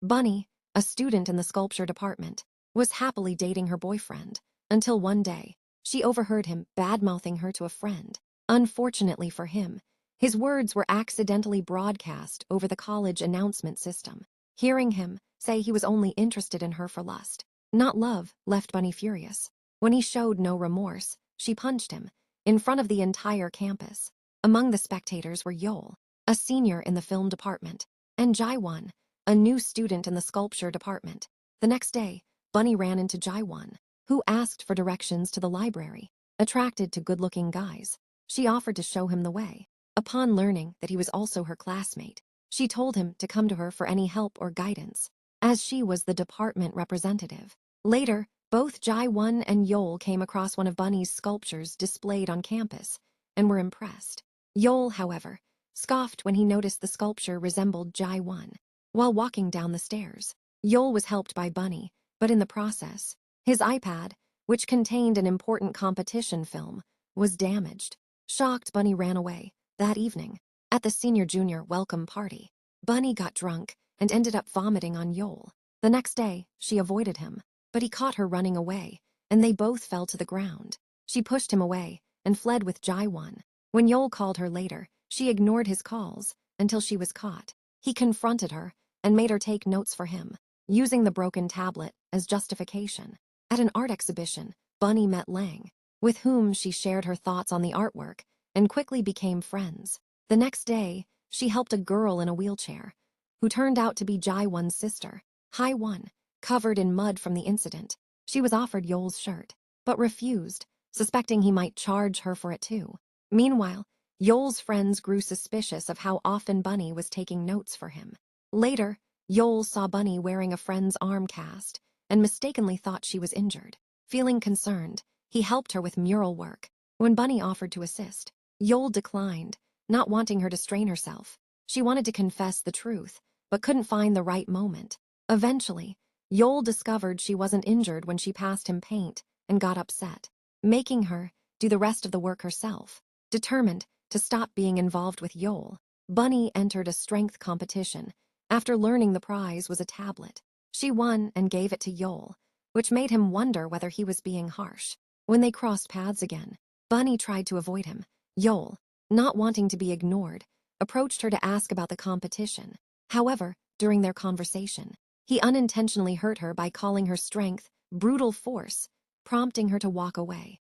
Bunny, a student in the sculpture department, was happily dating her boyfriend until one day she overheard him bad-mouthing her to a friend. Unfortunately for him, his words were accidentally broadcast over the college announcement system. Hearing him say he was only interested in her for lust, not love, left Bunny furious. When he showed no remorse, she punched him in front of the entire campus. Among the spectators were Yol, a senior in the film department, and Jaiwan, a new student in the sculpture department. The next day, Bunny ran into Jaiwan, who asked for directions to the library. Attracted to good-looking guys, she offered to show him the way. Upon learning that he was also her classmate, she told him to come to her for any help or guidance, as she was the department representative. Later, both Jaiwan and Yol came across one of Bunny's sculptures displayed on campus and were impressed. Yol, however, scoffed when he noticed the sculpture resembled Jaiwan. While walking down the stairs, Yol was helped by Bunny, but in the process, his iPad, which contained an important competition film, was damaged. Shocked, Bunny ran away. That evening, at the senior-junior welcome party, Bunny got drunk and ended up vomiting on Yol. The next day, she avoided him, but he caught her running away, and they both fell to the ground. She pushed him away and fled with Jaiwan. When Yol called her later, she ignored his calls until she was caught. He confronted her and made her take notes for him, using the broken tablet as justification. At an art exhibition, Bunny met Lang, with whom she shared her thoughts on the artwork and quickly became friends. The next day, she helped a girl in a wheelchair, who turned out to be Jaiwan's sister, Hai-Won, covered in mud from the incident. She was offered Yol's shirt, but refused, suspecting he might charge her for it too. Meanwhile, Yol's friends grew suspicious of how often Bunny was taking notes for him. Later, Yol saw Bunny wearing a friend's arm cast and mistakenly thought she was injured. Feeling concerned, he helped her with mural work. When Bunny offered to assist, Yol declined, not wanting her to strain herself. She wanted to confess the truth, but couldn't find the right moment. Eventually, Yol discovered she wasn't injured when she passed him paint and got upset, making her do the rest of the work herself. Determined to stop being involved with Yol, Bunny entered a strength competition after learning the prize was a tablet. She won and gave it to Yol, which made him wonder whether he was being harsh. When they crossed paths again, Bunny tried to avoid him. Yol, not wanting to be ignored, approached her to ask about the competition. However, during their conversation, he unintentionally hurt her by calling her strength brutal force, prompting her to walk away.